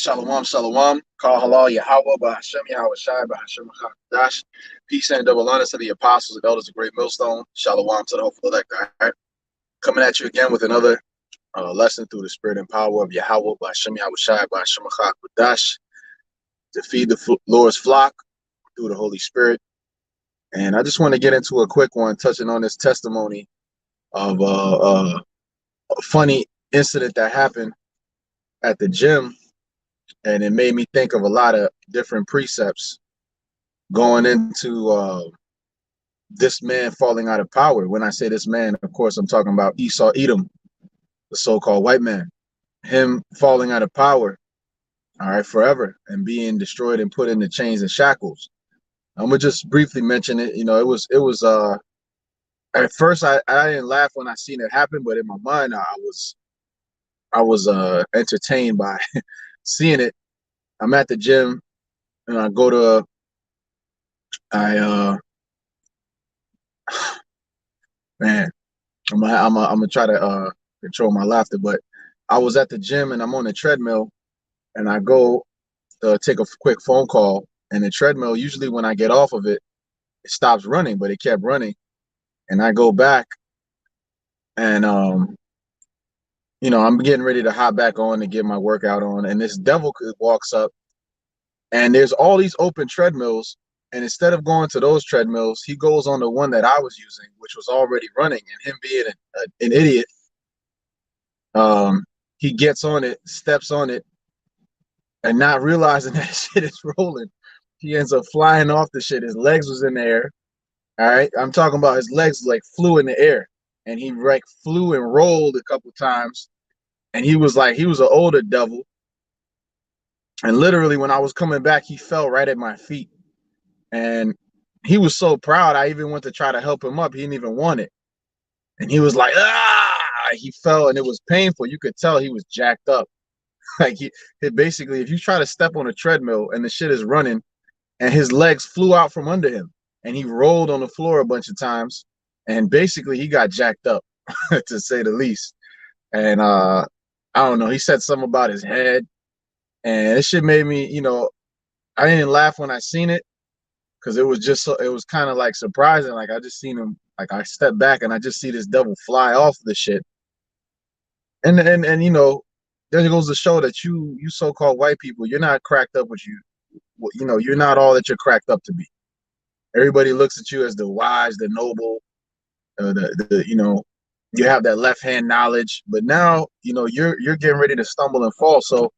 Shalom, shalom. Call halal Yahweh, Bahashem Yahweh Shai, Bahashem Dash. Peace and double honor to the apostles and elders of Great Millstone. Shalom to the hopeful elect. All right. Coming at you again with another lesson through the spirit and power of Yahweh, Bahashem Yahweh Shai, Bahashem Dash. To feed the Lord's flock through the Holy Spirit. And I just want to get into a quick one, touching on this testimony of a funny incident that happened at the gym. And it made me think of a lot of different precepts going into this man falling out of power. When I say this man, of course, I'm talking about Esau Edom, the so-called white man. Him falling out of power, all right, forever, and being destroyed and put into chains and shackles. I'm gonna just briefly mention it. You know, it was at first I didn't laugh when I seen it happen, but in my mind I was entertained by seeing it. I'm at the gym and I go to man, I'm gonna try to control my laughter, but I was at the gym and I'm on the treadmill and I go to take a quick phone call, and the treadmill, usually when I get off of it, it stops running, but it kept running. And I go back and you know, I'm getting ready to hop back on to get my workout on, and this devil walks up, and there's all these open treadmills, and instead of going to those treadmills, he goes on the one that I was using, which was already running. And him being an idiot, he gets on it, steps on it, and not realizing that shit is rolling, he ends up flying off the shit. His legs was in the air. All right, I'm talking about his legs like flew in the air, and he like flew and rolled a couple times. And he was an older devil. And literally, when I was coming back, he fell right at my feet. And he was so proud. I even went to try to help him up. He didn't even want it. And he was like, ah, he fell, and it was painful. You could tell he was jacked up. Like it basically, if you try to step on a treadmill and the shit is running, and his legs flew out from under him, and he rolled on the floor a bunch of times, and basically he got jacked up, to say the least. And I don't know, he said something about his head, and it shit made me, you know, I didn't laugh when I seen it, because it was just so, it was kind of like surprising. Like I just seen him, like I stepped back and I just see this devil fly off the shit. And you know, then it goes to show that you so-called white people, you're not cracked up with you know, you're not all that you're cracked up to be. Everybody looks at you as the wise, the noble, the you know, you have that left hand knowledge, but now, you know, you're getting ready to stumble and fall. So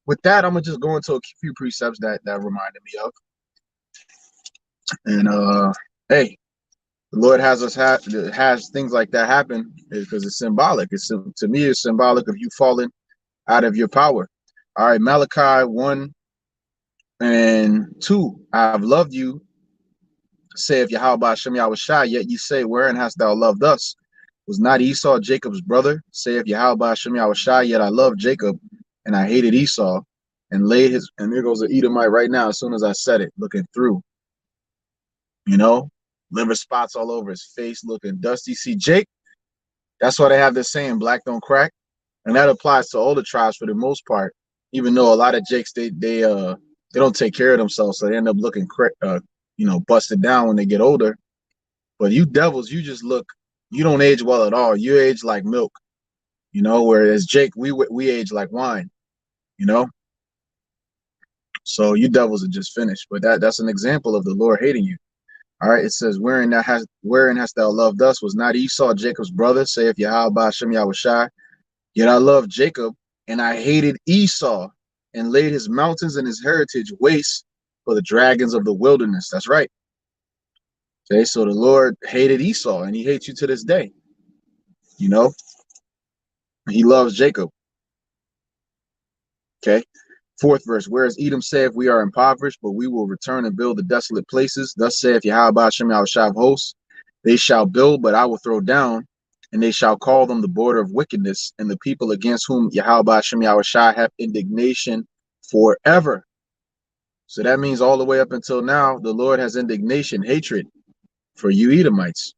with that, I'm gonna just go into a few precepts that reminded me of. And hey, the Lord has things like that happen because it's symbolic. To me, it's symbolic of you falling out of your power. All right, Malachi 1:2. I've loved you, saith Yahweh Hashem Yahweh Shai, yet you say, wherein hast thou loved us? Was not Esau Jacob's brother? Saith Yahweh Hashem Yahweh Shai, yet I loved Jacob, and I hated Esau, and laid his, and there goes the Edomite right now, as soon as I said it, looking through. You know, liver spots all over his face, looking dusty. See, Jake, that's why they have this saying, black don't crack. And that applies to all the tribes for the most part, even though a lot of Jakes, they don't take care of themselves, so they end up looking you know, busted down when they get older. But you devils, you just look, you don't age well at all. You age like milk, you know, whereas Jake, we age like wine, you know. So you devils are just finished. But that's an example of the Lord hating you. All right, it says, wherein hast thou loved us? Was not Esau Jacob's brother? Saith Yahweh Hashem Yahweh Shai. Yet I loved Jacob, and I hated Esau, and laid his mountains and his heritage waste for the dragons of the wilderness. That's right. Okay, so the Lord hated Esau, and he hates you to this day. You know, he loves Jacob. Okay, 4th verse. Whereas Edom saith, we are impoverished, but we will return and build the desolate places. Thus saith Yahweh Hashem Yahweh Shai of hosts, they shall build, but I will throw down, and they shall call them the border of wickedness, and the people against whom Yahweh Hashem Yahweh Shai have indignation forever. So that means all the way up until now, the Lord has indignation, hatred for you Edomites.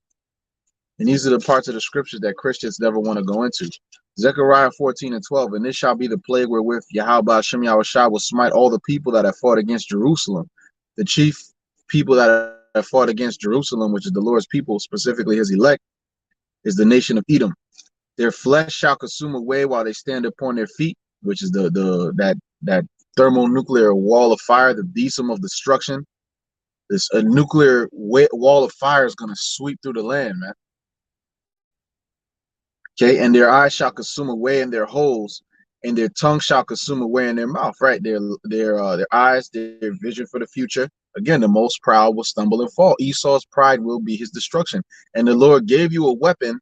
And these are the parts of the scriptures that Christians never want to go into. Zechariah 14:12, and this shall be the plague wherewith Yahweh Hashem Yahushua will smite all the people that have fought against Jerusalem. The chief people that have fought against Jerusalem, which is the Lord's people, specifically his elect, is the nation of Edom. Their flesh shall consume away while they stand upon their feet, which is that thermonuclear wall of fire, the besom of destruction. This a nuclear wall of fire is going to sweep through the land, man. Okay, and their eyes shall consume away in their holes, and their tongue shall consume away in their mouth. Right, their eyes, their vision for the future. Again, the most proud will stumble and fall. Esau's pride will be his destruction. And the Lord gave you a weapon.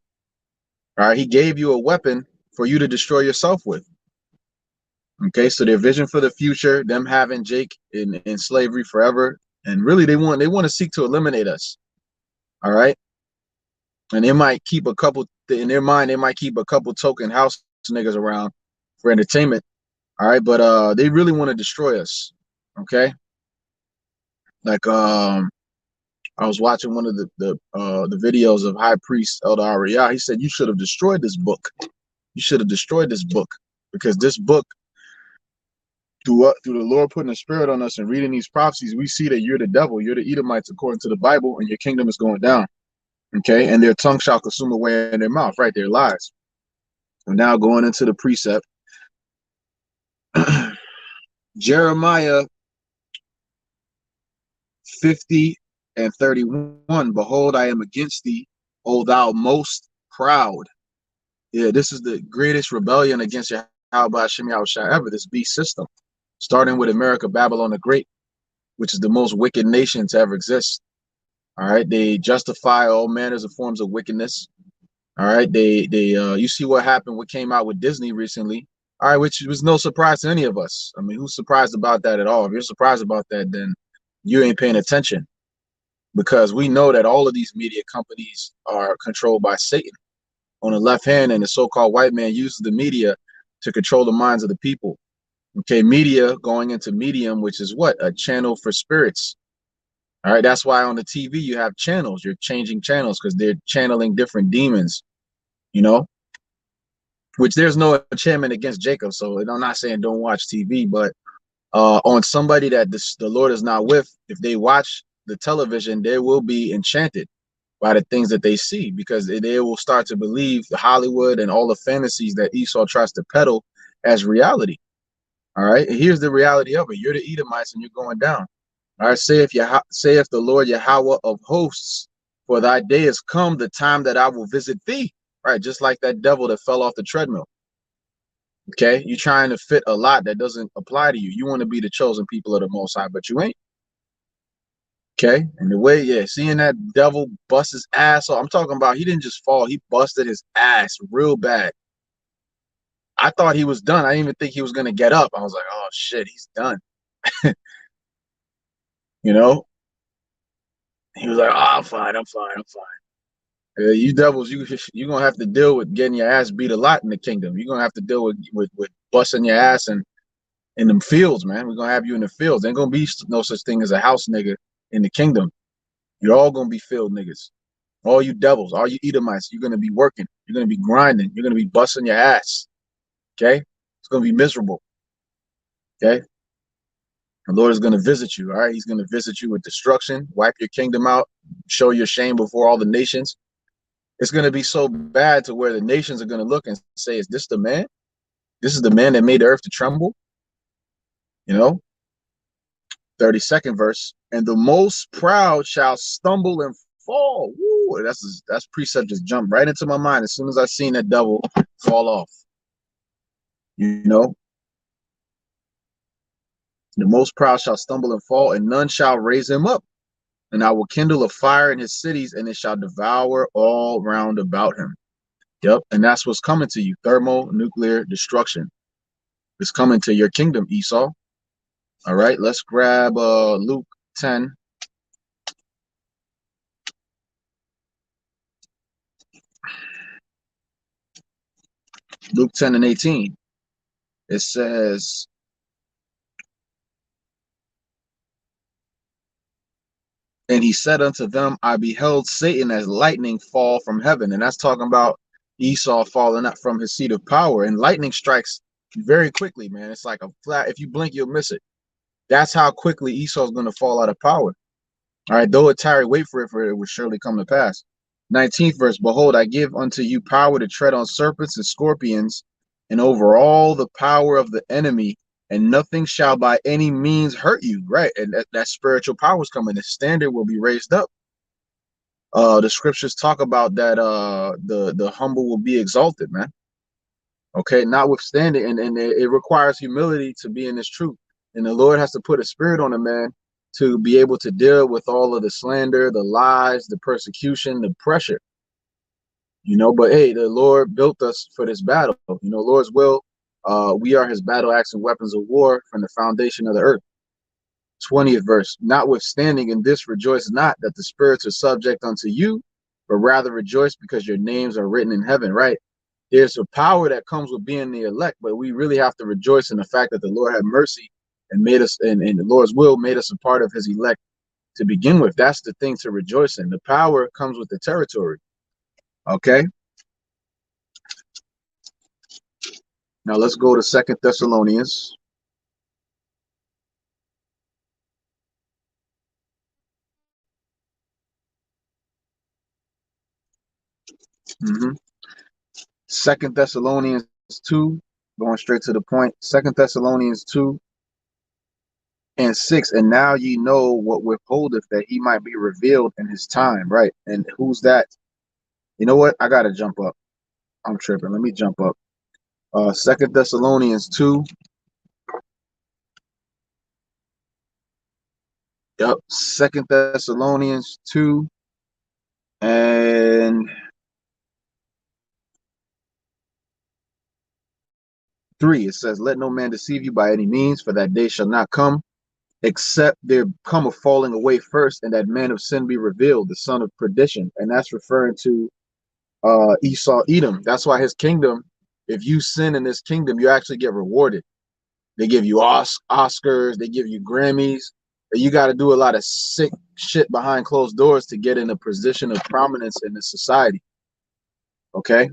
All right, he gave you a weapon for you to destroy yourself with. Okay, so their vision for the future, them having Jake in slavery forever, and really they want to seek to eliminate us. All right, and they might keep a couple in their mind. They might keep a couple token house niggas around for entertainment. All right, but they really want to destroy us. Okay, like I was watching one of the videos of High Priest Elder Ariah. He said you should have destroyed this book. You should have destroyed this book, because this book, through the Lord putting a spirit on us and reading these prophecies, we see that you're the devil, you're the Edomites according to the Bible, and your kingdom is going down. Okay, and their tongue shall consume away in their mouth, right? Their lies. And now going into the precept, Jeremiah 50:31. Behold, I am against thee, O thou most proud. Yeah, this is the greatest rebellion against Yahweh Hashem Yahushua ever, this beast system. Starting with America, Babylon the Great, which is the most wicked nation to ever exist. All right, they justify all manners of forms of wickedness. All right, you see what happened, what came out with Disney recently. All right, which was no surprise to any of us. I mean, who's surprised about that at all? If you're surprised about that, then you ain't paying attention, because we know that all of these media companies are controlled by Satan on the left hand, and the so-called white man uses the media to control the minds of the people. Okay, media going into medium, which is what? A channel for spirits. All right, that's why on the TV you have channels. You're changing channels because they're channeling different demons, you know, which there's no enchantment against Jacob. So I'm not saying don't watch TV, but on somebody that the Lord is not with, if they watch the television, they will be enchanted by the things that they see, because they will start to believe the Hollywood and all the fantasies that Esau tries to peddle as reality. All right, and here's the reality of it: you're the Edomites, and you're going down. All right, saith the Lord Yahweh of hosts, for thy day is come, the time that I will visit thee. Right, just like that devil that fell off the treadmill. Okay, you're trying to fit a lot that doesn't apply to you. You want to be the chosen people of the Most High, but you ain't. Okay, and the way, yeah, seeing that devil bust his ass off. I'm talking about he didn't just fall; he busted his ass real bad. I thought he was done. I didn't even think he was gonna get up. I was like, oh shit, he's done. You know, he was like, oh, I'm fine, I'm fine, I'm fine. You devils, you're gonna have to deal with getting your ass beat a lot in the kingdom. You're gonna have to deal with busting your ass and in them fields, man. We're gonna have you in the fields. Ain't gonna be no such thing as a house nigga in the kingdom. You're all gonna be field niggas. All you devils, all you Edomites, you're gonna be working. You're gonna be grinding. You're gonna be busting your ass. Okay, it's gonna be miserable. Okay, the Lord is gonna visit you. All right, He's gonna visit you with destruction, wipe your kingdom out, show your shame before all the nations. It's going to be so bad to where the nations are going to look and say, is this the man? This is the man that made the earth to tremble? You know, 32nd verse. And the most proud shall stumble and fall. Woo, that's precept just jumped right into my mind as soon as I seen that devil fall off. You know, the most proud shall stumble and fall, and none shall raise him up. And I will kindle a fire in his cities, and it shall devour all round about him. Yep, and that's what's coming to you. Thermonuclear destruction is coming to your kingdom, Esau. All right, let's grab Luke 10. Luke 10:18. It says, and he said unto them, I beheld Satan as lightning fall from heaven. And that's talking about Esau falling up from his seat of power, and lightning strikes very quickly, man. It's like a flat. If you blink, you'll miss it. That's how quickly Esau's going to fall out of power. All right, though it tarry, wait for it will surely come to pass. 19th verse, behold, I give unto you power to tread on serpents and scorpions, and over all the power of the enemy, and nothing shall by any means hurt you. Right, and that spiritual power is coming. The standard will be raised up. The scriptures talk about that the humble will be exalted, man. Okay, notwithstanding, and it requires humility to be in this truth. And the Lord has to put a spirit on a man to be able to deal with all of the slander, the lies, the persecution, the pressure. You know, but hey, the Lord built us for this battle. You know, Lord's will, we are his battle axe and weapons of war from the foundation of the earth. 20th verse, notwithstanding in this rejoice not that the spirits are subject unto you, but rather rejoice because your names are written in heaven, right? There's a power that comes with being the elect, but we really have to rejoice in the fact that the Lord had mercy and made us, and the Lord's will made us a part of his elect to begin with. That's the thing to rejoice in. The power comes with the territory. Okay. Now let's go to 2 Thessalonians. Mm-hmm. 2 Thessalonians 2, going straight to the point. 2 Thessalonians 2 and 6, and now ye know what withholdeth that he might be revealed in his time, right? And who's that? You know what? I gotta jump up. I'm tripping. Let me jump up. 2 Thessalonians 2. Yep, 2 Thessalonians 2 and 3. It says, let no man deceive you by any means, for that day shall not come, except there come a falling away first, and that man of sin be revealed, the son of perdition. And that's referring to Esau, Edom. That's why his kingdom, if you sin in this kingdom, you actually get rewarded. They give you Oscars, they give you Grammys. You got to do a lot of sick shit behind closed doors to get in a position of prominence in the society. Okay.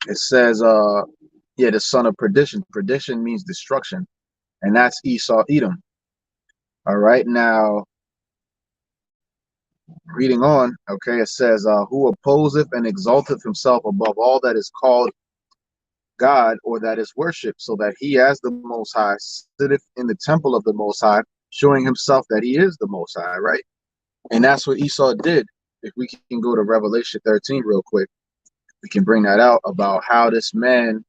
It says, yeah, the son of perdition. Perdition means destruction. And that's Esau, Edom. All right. Now, reading on, okay, it says, who opposeth and exalteth himself above all that is called God or that is worshipped, so that he as the Most High sitteth in the temple of the Most High, showing himself that he is the Most High, right? And that's what Esau did. If we can go to Revelation 13 real quick, we can bring that out about how this man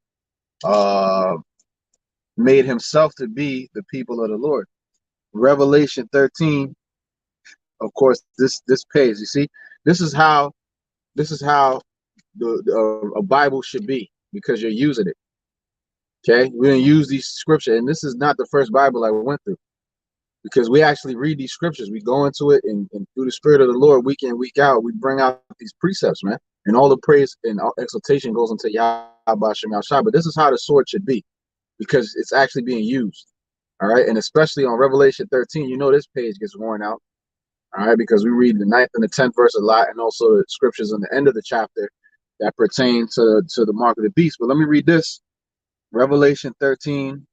made himself to be the people of the Lord. Revelation 13, of course, this page, you see, this is how a Bible should be, because you're using it. Okay, we're gonna use these scriptures, and this is not the first Bible I went through, because we actually read these scriptures. We go into it, and through the Spirit of the Lord, week in, week out, we bring out these precepts, man. And all the praise and exaltation goes into Yahweh Shem Yahshua. But this is how the sword should be, because it's actually being used. All right, and especially on Revelation 13, you know this page gets worn out. All right, because we read the 9th and the 10th verse a lot, and also the scriptures on the end of the chapter that pertain to the mark of the beast. But let me read this. Revelation 13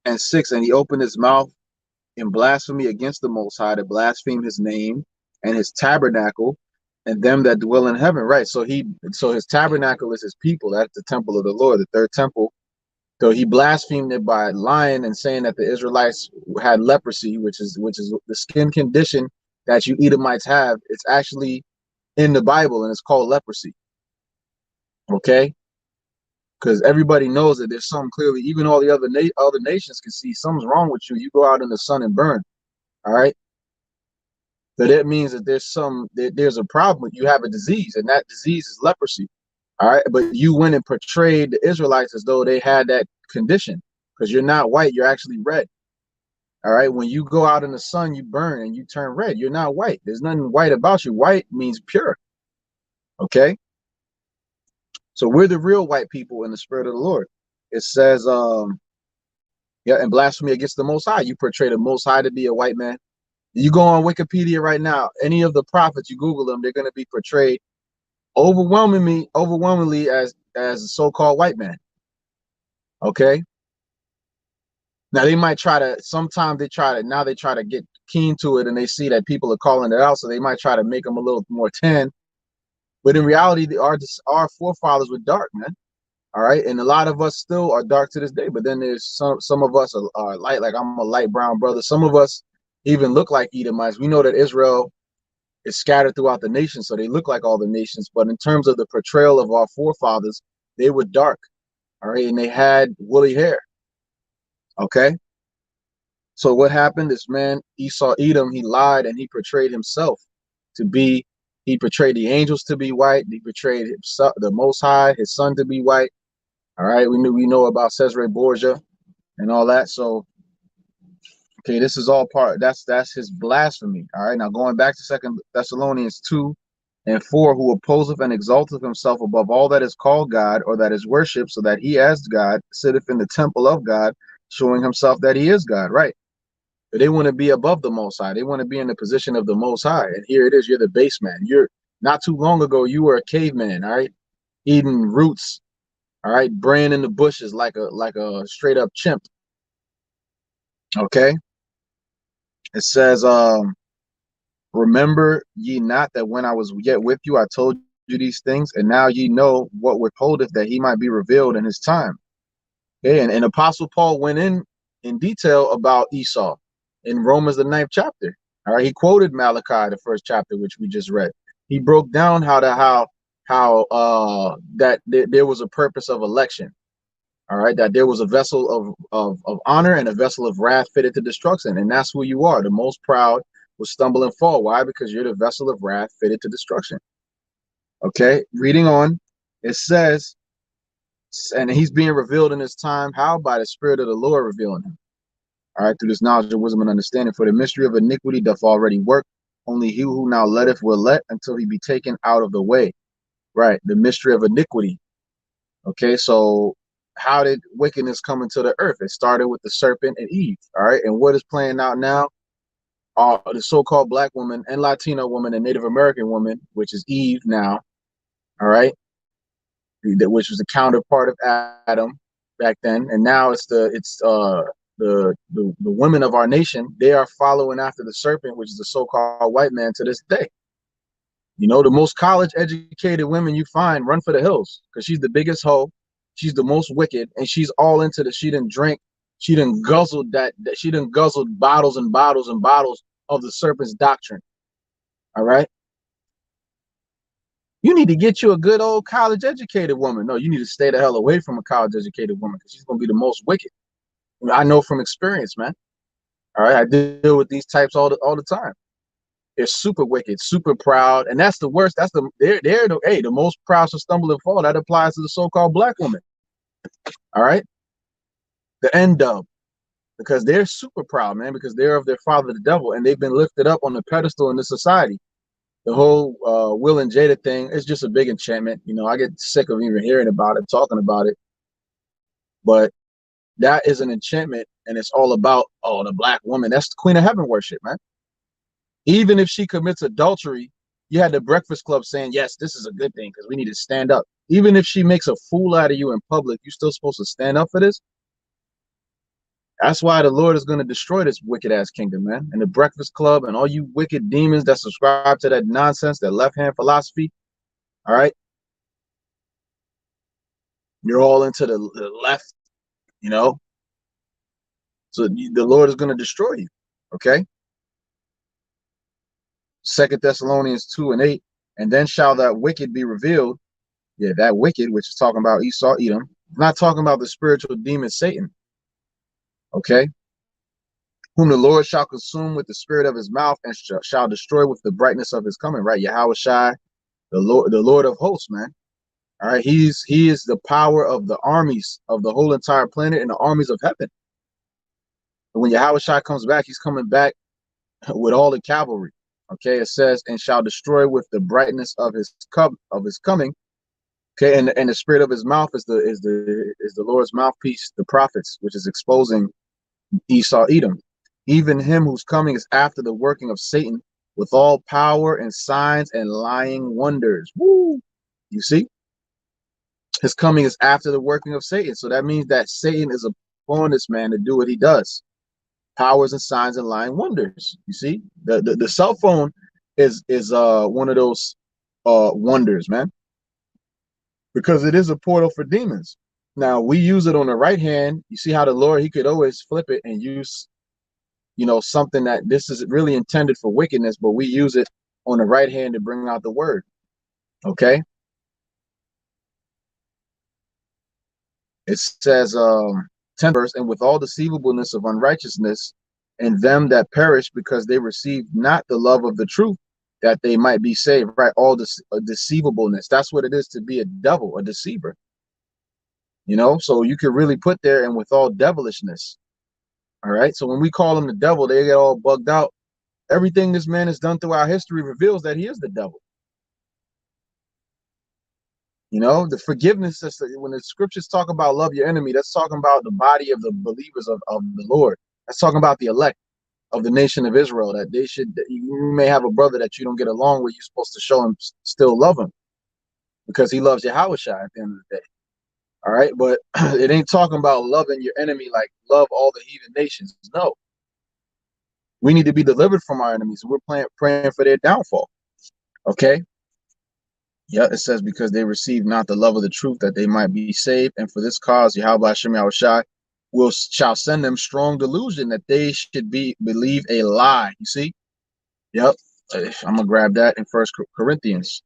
and 6, and he opened his mouth in blasphemy against the Most High, to blaspheme his name and his tabernacle and them that dwell in heaven. Right. So his tabernacle is his people. That's the temple of the Lord, the third temple. So he blasphemed it by lying and saying that the Israelites had leprosy, which is the skin condition that you Edomites have. It's actually in the Bible, and it's called leprosy. Okay. Because everybody knows that there's something clearly, even all the other nations can see something's wrong with you. You go out in the sun and burn. All right. So that means that there's a problem. You have a disease, and that disease is leprosy. All right. But you went and portrayed the Israelites as though they had that condition, because you're not white. You're actually red. All right. When you go out in the sun, you burn and you turn red. You're not white. There's nothing white about you. White means pure. Okay. So we're the real white people in the Spirit of the Lord. It says, yeah, and blasphemy against the Most High. You portray the Most High to be a white man. You go on Wikipedia right now, any of the prophets, you Google them, they're going to be portrayed overwhelmingly as a so-called white man. Okay. Now they might try to, sometimes now they try to get keen to it and they see that people are calling it out. So they might try to make them a little more tan. But in reality, our forefathers were dark, man. All right. And a lot of us still are dark to this day. But then there's some of us are light, like I'm a light brown brother. Some of us even look like Edomites. We know that Israel is scattered throughout the nation, so they look like all the nations. But in terms of the portrayal of our forefathers, they were dark. All right. And they had woolly hair. Okay. So what happened? This man, Esau Edom, he lied and he portrayed himself to be, he portrayed the angels to be white. He portrayed himself, the Most High, his son to be white. All right. We know about Cesare Borgia and all that. So, okay, this is all that's his blasphemy. All right. Now going back to 2 Thessalonians 2:4, who opposeth and exalteth himself above all that is called God or that is worshipped, so that he as God sitteth in the temple of God, showing himself that he is God. Right. They want to be above the Most High. They want to be in the position of the Most High. And here it is, you're the base man. You're not too long ago, you were a caveman, all right, eating roots, all right, braying in the bushes like a straight up chimp. Okay. It says, remember ye not that when I was yet with you, I told you these things, and now ye know what withholdeth that he might be revealed in his time. Okay, and Apostle Paul went in detail about Esau in Romans the 9th chapter. All right, he quoted Malachi, the 1st chapter, which we just read. He broke down how that there was a purpose of election. All right, that there was a vessel of honor and a vessel of wrath fitted to destruction, and that's who you are. The most proud will stumble and fall. Why? Because you're the vessel of wrath fitted to destruction. Okay, reading on, it says, and he's being revealed in his time. How? By the Spirit of the Lord revealing him. All right, through this knowledge of wisdom and understanding. For the mystery of iniquity doth already work. Only he who now letteth will let until he be taken out of the way. Right, the mystery of iniquity. Okay, so how did wickedness come into the earth? It started with the serpent and Eve. All right, and what is playing out now? The so-called black woman and Latino woman and Native American woman, which is Eve now. All right, which was the counterpart of Adam back then, and now it's the women of our nation. They are following after the serpent, which is the so-called white man to this day. You know, the most college educated women you find run for the hills because she's the biggest hoe, she's the most wicked, and she's all into the she didn't drink, she didn't guzzled that she didn't guzzled bottles and bottles and bottles of the serpent's doctrine. All right. You need to get you a good old college educated woman. No, you need to stay the hell away from a college educated woman because she's gonna be the most wicked. I know from experience, man. All right, I deal with these types all the time. They're super wicked, super proud, and that's the worst. That's the most proud to stumble and fall. That applies to the so-called black woman. All right, the end dub, because they're super proud, man, because they're of their father, the devil, and they've been lifted up on the pedestal in this society. The whole Will and Jada thing is just a big enchantment. You know, I get sick of even hearing about it, talking about it, but that is an enchantment, and it's all about, oh, the black woman. That's the Queen of Heaven worship, man. Even if she commits adultery, you had the Breakfast Club saying, yes, this is a good thing because we need to stand up. Even if she makes a fool out of you in public, you're still supposed to stand up for this. That's why the Lord is going to destroy this wicked ass kingdom, man. And the Breakfast Club and all you wicked demons that subscribe to that nonsense, that left hand philosophy. All right. You're all into the left, you know. So the Lord is going to destroy you. Okay. 2 Thessalonians 2:8. And then shall that wicked be revealed. Yeah, that wicked, which is talking about Esau, Edom. Not talking about the spiritual demon Satan. Okay. Whom the Lord shall consume with the spirit of his mouth and shall destroy with the brightness of his coming. Right. Yahweh Shai, the Lord of hosts, man. All right. He is the power of the armies of the whole entire planet and the armies of heaven. But when Yahweh Shai comes back, he's coming back with all the cavalry. Okay. It says, and shall destroy with the brightness of his coming. Okay, and the spirit of his mouth is the Lord's mouthpiece, the prophets, which is exposing Esau, Edom. even him whose coming is after the working of Satan with all power and signs and lying wonders. Woo! You see, his coming is after the working of Satan. So that means that Satan is upon this man to do what he does. Powers and signs and lying wonders. You see, the cell phone is one of those wonders, man, because it is a portal for demons. Now we use it on the right hand. You see how the Lord, he could always flip it and use, you know, something that this is really intended for wickedness, but we use it on the right hand to bring out the word. Okay. It says, 10th verse, and with all deceivableness of unrighteousness and them that perish because they received not the love of the truth, that they might be saved. Right. All this deceivableness. That's what it is to be a devil, a deceiver. You know, so you could really put there, and with all devilishness. All right. So when we call him the devil, they get all bugged out. Everything this man has done throughout history reveals that he is the devil. You know, the forgiveness, when the scriptures talk about love your enemy, that's talking about the body of the believers of the Lord. That's talking about the elect of the nation of Israel, that they should, you may have a brother that you don't get along with, you're supposed to show him, still love him, because he loves Yahushua at the end of the day. All right. But it ain't talking about loving your enemy like love all the heathen nations. No. We need to be delivered from our enemies. We're praying for their downfall. Okay. Yeah, it says, because they received not the love of the truth, that they might be saved. And for this cause, Yahweh Hashem Yahushai shall send them strong delusion, that they should believe a lie. You see? Yep. I'm gonna grab that in First Corinthians.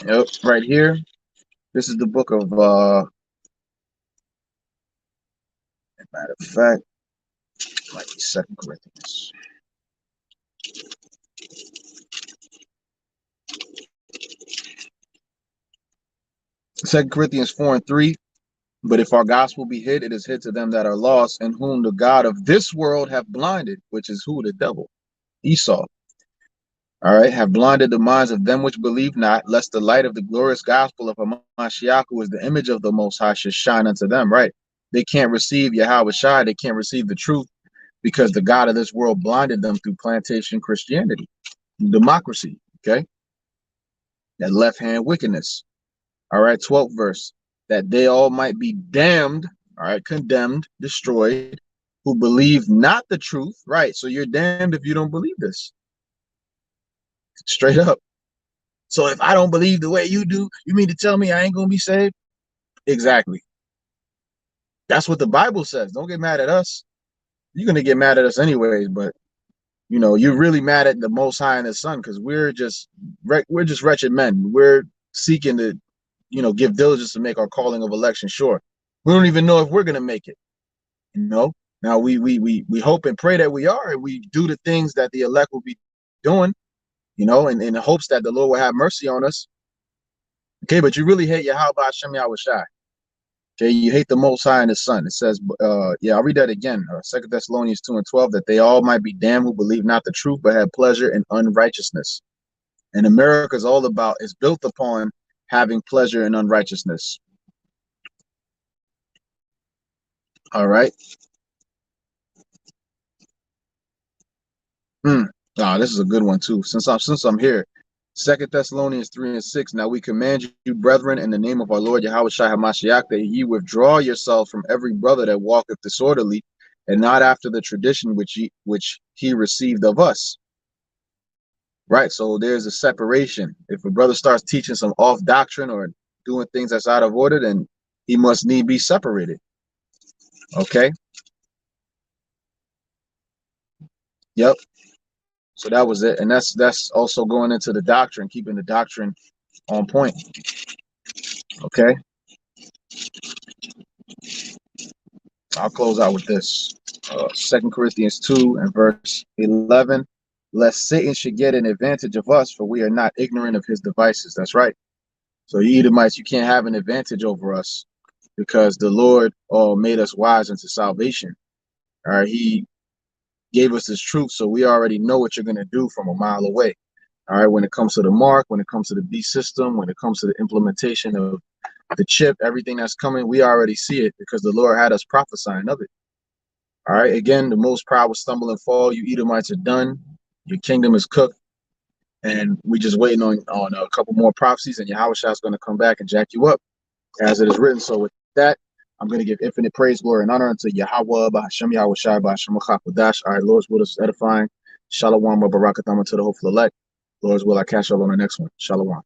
Yep, right here. This is the book of matter of fact, might be 2 Corinthians. Second Corinthians 4:3. But if our gospel be hid, it is hid to them that are lost, and whom the God of this world have blinded, which is who? The devil, Esau. All right, have blinded the minds of them which believe not, lest the light of the glorious gospel of Hamashiach, who is the image of the Most High, should shine unto them. Right? They can't receive Yahweh Shai. They can't receive the truth because the God of this world blinded them through plantation Christianity, democracy. Okay, that left-hand wickedness. All right, 12th verse, that they all might be damned, all right, condemned, destroyed, who believe not the truth. Right, so you're damned if you don't believe this. Straight up. So if I don't believe the way you do, you mean to tell me I ain't gonna be saved? Exactly. That's what the Bible says. Don't get mad at us. You're gonna get mad at us anyways, but you know, you're really mad at the Most High and His Son, because we're just wretched men. We're seeking to, you know, give diligence to make our calling of election sure. We don't even know if we're gonna make it. You know. Now we hope and pray that we are, and we do the things that the elect will be doing, you know, in the hopes that the Lord will have mercy on us. Okay, but you really hate Yahweh Hashem Yahushai. Okay, you hate the Most High and His Son. It says, yeah, I'll read that again. 2 Thessalonians 2:12, that they all might be damned who believe not the truth, but have pleasure in unrighteousness. And America is all about, is built upon having pleasure in unrighteousness. All right. This is a good one too. Since I'm here, 2 Thessalonians 3:6. Now we command you, brethren, in the name of our Lord Yahweh Shai HaMashiach, that ye withdraw yourselves from every brother that walketh disorderly, and not after the tradition which he received of us. Right. So there's a separation. If a brother starts teaching some off doctrine or doing things that's out of order, then he must need be separated. Okay. Yep. So that was it. And that's also going into the doctrine, keeping the doctrine on point. Okay. I'll close out with this. 2 Corinthians 2 and verse 11. Lest Satan should get an advantage of us, for we are not ignorant of his devices. That's right. So you Edomites, you can't have an advantage over us, because the Lord made us wise unto salvation. All right. He gave us this truth, so we already know what you're going to do from a mile away. All right. When it comes to the mark, when it comes to the beast system, when it comes to the implementation of the chip, everything that's coming, we already see it because the Lord had us prophesying of it. All right. Again, the most proud will stumble and fall. You Edomites are done. Your kingdom is cooked. And we just waiting on a couple more prophecies, and Yahushua is going to come back and jack you up, as it is written. So with that, I'm going to give infinite praise, glory, and honor unto Yahweh, Bahashem Yahushua, Bahashem Achapadash. All right, Lord's will is edifying. Shalom, Barakathama to the hopeful elect. Lord's will, I catch y'all on the next one. Shalom.